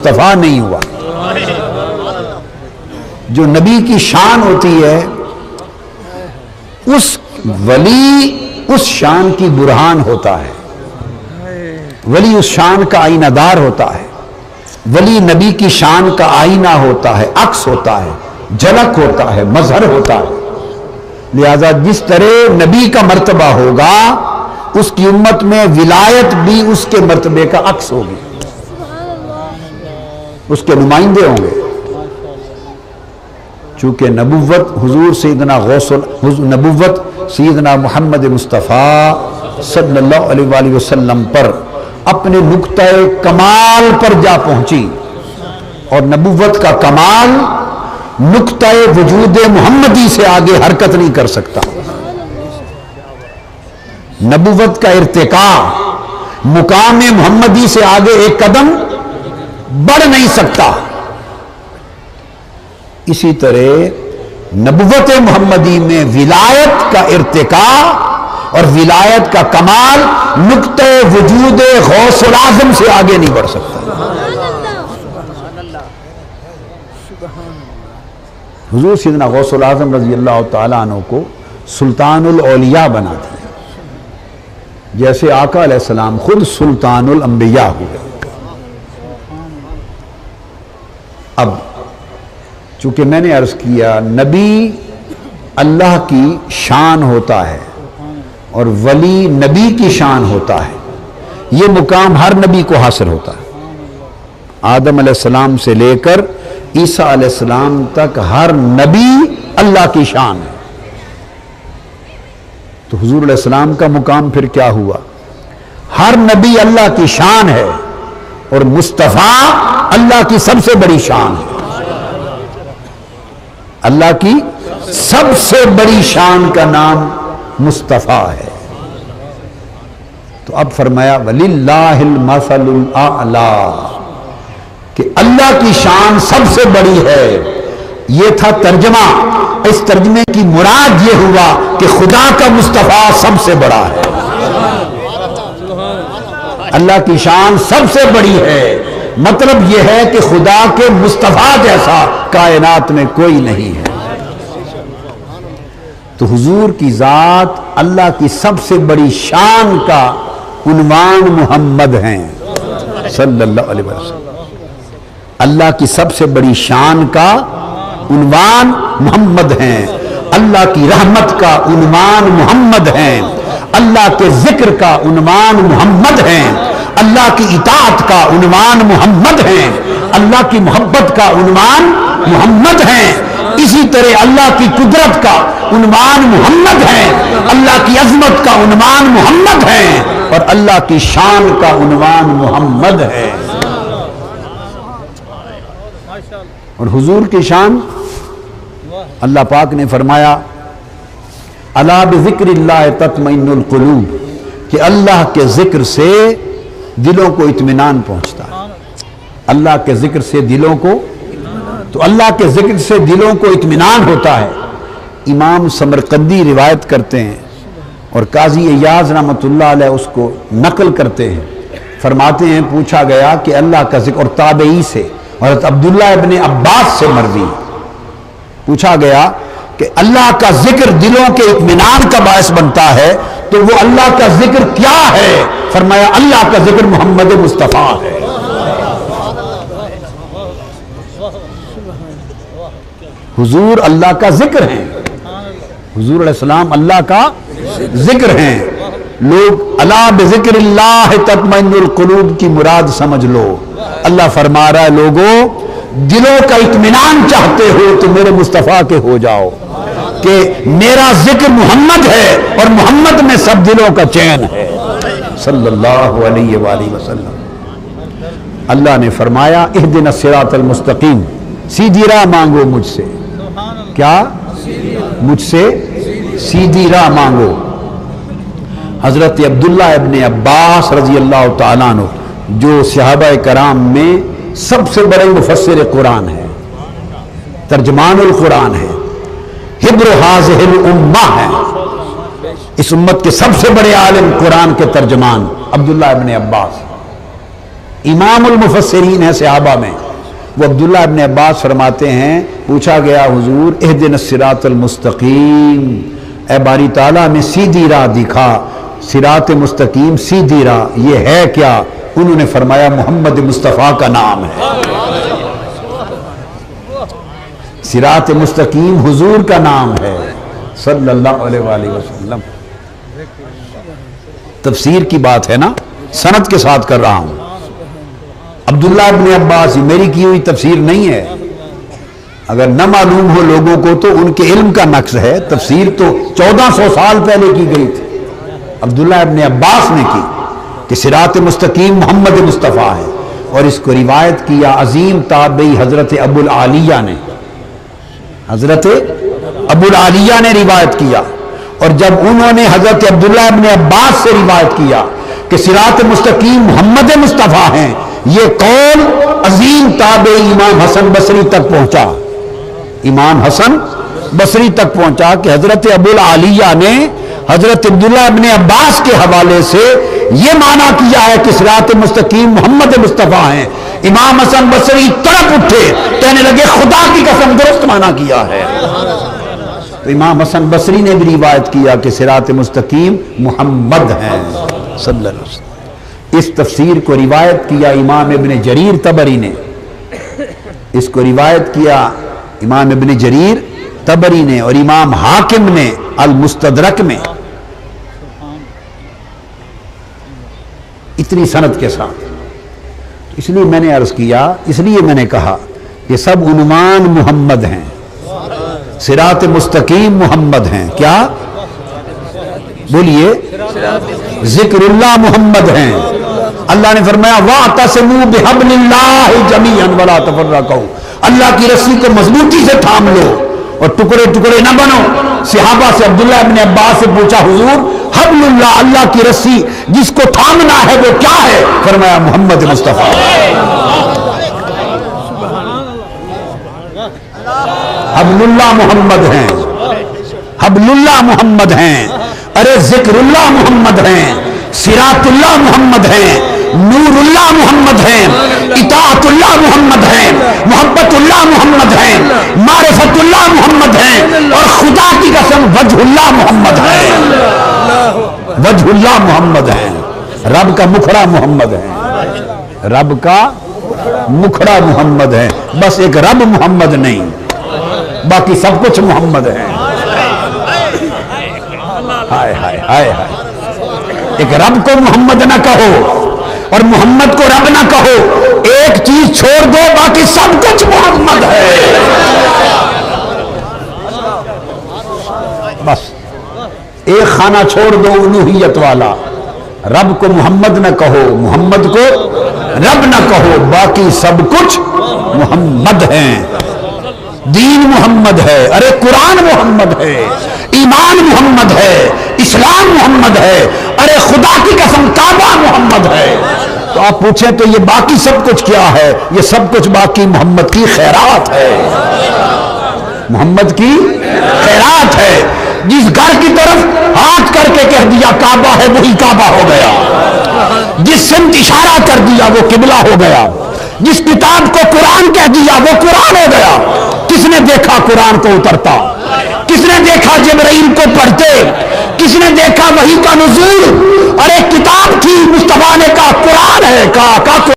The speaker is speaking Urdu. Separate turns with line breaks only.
مصطفیٰ نہیں ہوا۔ جو نبی کی شان ہوتی ہے اس ولی اس شان کی برہان ہوتا ہے، ولی اس شان کا آئینہ دار ہوتا ہے، ولی نبی کی شان کا آئینہ ہوتا ہے، عکس ہوتا ہے، جھلک ہوتا ہے، مظہر ہوتا ہے۔ لہذا جس طرح نبی کا مرتبہ ہوگا اس کی امت میں ولایت بھی اس کے مرتبے کا عکس ہوگی، اس کے نمائندے ہوں گے۔ چونکہ نبوت حضور سیدنا نبوت سیدنا محمد مصطفیٰ صلی اللہ علیہ وآلہ وسلم پر اپنے نقطہ کمال پر جا پہنچی، اور نبوت کا کمال نقطہ وجود محمدی سے آگے حرکت نہیں کر سکتا۔ نبوت کا ارتقاء مقام محمدی سے آگے ایک قدم بڑھ نہیں سکتا۔ اسی طرح نبوت محمدی میں ولایت کا ارتقاء اور ولایت کا کمال نقطہ وجود غوث العظم سے آگے نہیں بڑھ سکتا۔ حضور سیدنا غوث العظم رضی اللہ تعالیٰ عنہ کو سلطان الاولیاء بنا دیا، جیسے آقا علیہ السلام خود سلطان الانبیاء ہوئے۔ اب چونکہ میں نے عرض کیا نبی اللہ کی شان ہوتا ہے اور ولی نبی کی شان ہوتا ہے، یہ مقام ہر نبی کو حاصل ہوتا ہے۔ آدم علیہ السلام سے لے کر عیسیٰ علیہ السلام تک ہر نبی اللہ کی شان ہے۔ تو حضور علیہ السلام کا مقام پھر کیا ہوا؟ ہر نبی اللہ کی شان ہے اور مصطفیٰ اللہ کی سب سے بڑی شان ہے۔ اللہ کی سب سے بڑی شان کا نام مصطفیٰ ہے۔ تو اب فرمایا وَلِلَّهِ الْمَثَلُ الْأَعْلَى، کہ اللہ کی شان سب سے بڑی ہے۔ یہ تھا ترجمہ۔ اس ترجمے کی مراد یہ ہوا کہ خدا کا مصطفیٰ سب سے بڑا ہے، اللہ کی شان سب سے بڑی ہے۔ مطلب یہ ہے کہ خدا کے مصطفیٰ جیسا کائنات میں کوئی نہیں ہے۔ تو حضور کی ذات اللہ کی سب سے بڑی شان کا عنوان محمد ہیں صلی اللہ علیہ وسلم۔ اللہ کی سب سے بڑی شان کا عنوان محمد ہیں، اللہ کی رحمت کا عنوان محمد ہیں، اللہ کے ذکر کا عنوان محمد ہیں، اللہ کی اطاعت کا عنوان محمد ہیں، اللہ کی محبت کا عنوان محمد ہیں۔ اسی طرح اللہ کی قدرت کا عنوان محمد ہیں، اللہ کی عظمت کا عنوان محمد ہیں، اور اللہ کی شان کا عنوان محمد ہے۔ اور حضور کی شان اللہ پاک نے فرمایا الا بذکر اللہ تطمئن القلوب، کہ اللہ کے ذکر سے دلوں کو اطمینان پہنچتا ہے۔ اللہ کے ذکر سے دلوں کو، تو اللہ کے ذکر سے دلوں کو اطمینان ہوتا ہے۔ امام سمرقندی روایت کرتے ہیں اور قاضی ایاز رحمۃ اللہ علیہ اس کو نقل کرتے ہیں، فرماتے ہیں پوچھا گیا کہ اللہ کا ذکر، اور تابعی سے حضرت عبداللہ ابن عباس سے مروی، پوچھا گیا کہ اللہ کا ذکر دلوں کے اطمینان کا باعث بنتا ہے، تو وہ اللہ کا ذکر کیا ہے؟ فرمایا اللہ کا ذکر محمد مصطفیٰ ہے۔ حضور اللہ کا ذکر ہیں، حضور علیہ السلام اللہ کا ذکر ہیں۔ لوگ الا بذکر اللہ تطمئن القلوب کی مراد سمجھ لو۔ اللہ فرما رہا ہے لوگوں دلوں کا اطمینان چاہتے ہو تو میرے مصطفیٰ کے ہو جاؤ، کہ میرا ذکر محمد ہے اور محمد میں سب دلوں کا چین ہے صلی اللہ علیہ وآلہ وسلم۔ اللہ نے فرمایا اہدنا الصراط المستقیم، سیدھی راہ مانگو مجھ سے۔ کیا؟ مجھ سے سیدھی راہ مانگو۔ حضرت عبداللہ ابن عباس رضی اللہ تعالیٰ عنہ جو صحابہ کرام میں سب سے بڑے مفسر قرآن ہے، ترجمان القرآن ہے، حبر حاضح الامہ ہے، اس امت کے سب سے بڑے عالم قرآن کے ترجمان عبداللہ ابن عباس، امام المفسرین ہے صحابہ میں، وہ عبداللہ ابن عباس فرماتے ہیں پوچھا گیا حضور اہدنا الصراط المستقیم، اے باری تعالیٰ میں سیدھی راہ دکھا، صراط مستقیم سیدھی راہ یہ ہے کیا؟ انہوں نے فرمایا محمد مصطفیٰ کا نام ہے، صراط مستقیم حضور کا نام ہے صلی اللہ علیہ وآلہ وسلم۔ تفسیر کی بات ہے نا، سند کے ساتھ کر رہا ہوں۔ عبداللہ ابن عباس میری کی ہوئی تفسیر نہیں ہے، اگر نہ معلوم ہو لوگوں کو تو ان کے علم کا نقص ہے، تفسیر تو 1400 سال پہلے کی گئی تھی، عبداللہ ابن عباس نے کی کہ صراط مستقیم محمد مصطفیٰ ہے، اور اس کو روایت کیا عظیم تابعی حضرت ابو العالیہ نے، حضرت ابو العالیہ نے روایت کیا، اور جب انہوں نے حضرت عبداللہ ابن عباس سے روایت کیا کہ صراط مستقیم محمد مصطفیٰ ہیں، یہ قول عظیم تابعی امام حسن بصری تک پہنچا، امام حسن بصری تک پہنچا کہ حضرت ابو العالیہ نے حضرت عبداللہ ابن عباس کے حوالے سے یہ معنی کیا ہے کہ صراط مستقیم محمد مصطفیٰ ہیں۔ امام حسن بصری تڑپ اٹھے، کہنے لگے خدا کی قسم درست معنی کیا ہے۔ تو امام حسن بصری نے بھی روایت کیا کہ صراط مستقیم محمد ہیں صلی اللہ علیہ وسلم۔ اس تفسیر کو روایت کیا امام ابن جریر طبری نے، اس کو روایت کیا امام ابن جریر طبری نے اور امام حاکم نے المستدرک میں، اتنی سند کے ساتھ۔ اس لیے میں نے عرض کیا، اس لیے میں نے کہا کہ سب عنوان محمد ہیں، صراط مستقیم محمد ہیں، کیا بولیے؟ ذکر اللہ محمد ہیں۔ اللہ نے فرمایا وَاعْتَصِمُوا بِحَبْلِ اللَّهِ جَمِيعًا وَلَا تَفَرَّقُوا، اللہ کی رسی کو مضبوطی سے تھام لو اور ٹکڑے ٹکڑے نہ بنو۔ صحابہ سے عبداللہ ابن عباس سے پوچھا حضور حبل اللہ، اللہ کی رسی جس کو تھامنا ہے وہ کیا ہے؟ فرمایا محمد مصطفیٰ۔ حبل اللہ محمد ہیں، حبل اللہ محمد ہیں، ارے ذکر اللہ محمد ہیں، صراط اللہ محمد ہیں، نور اللہ محمد ہیں، اطاعت اللہ محمد ہیں، محبت اللہ محمد ہیں، معرفت اللہ محمد ہیں، اور خدا کی قسم وجہ اللہ محمد ہیں، وجہ اللہ محمد ہیں، رب کا مکھڑا محمد ہے، رب کا مکھڑا محمد ہے، بس ایک رب محمد نہیں، باقی سب کچھ محمد ہے۔ ہائے ہائے ہائے ہائے، ایک رب کو محمد نہ کہو اور محمد کو رب نہ کہو، ایک چیز چھوڑ دو باقی سب کچھ محمد ہے، بس ایک خانہ چھوڑ دو الوہیت والا، رب کو محمد نہ کہو، محمد کو رب نہ کہو، باقی سب کچھ محمد ہیں۔ دین محمد ہے، ارے قرآن محمد ہے، ایمان محمد ہے، اسلام محمد ہے، ارے خدا کی قسم کعبہ محمد ہے۔ تو آپ پوچھیں تو یہ باقی سب کچھ کیا ہے؟ یہ سب کچھ باقی محمد کی خیرات ہے، محمد کی خیرات ہے۔ جس گھر کی طرف ہاتھ کر کے کہہ دیا کعبہ ہے وہی کعبہ ہو گیا، جس سمت اشارہ کر دیا وہ قبلہ ہو گیا، جس کتاب کو قرآن کہہ دیا وہ قرآن ہو گیا۔ کس نے دیکھا قرآن کو اترتا؟ کس نے دیکھا جبرائیل کو پڑھتے؟ کس نے دیکھا وحی کا نزول؟ اور ایک کتاب تھی مصطفیٰ نے کہا قرآن ہے، کہا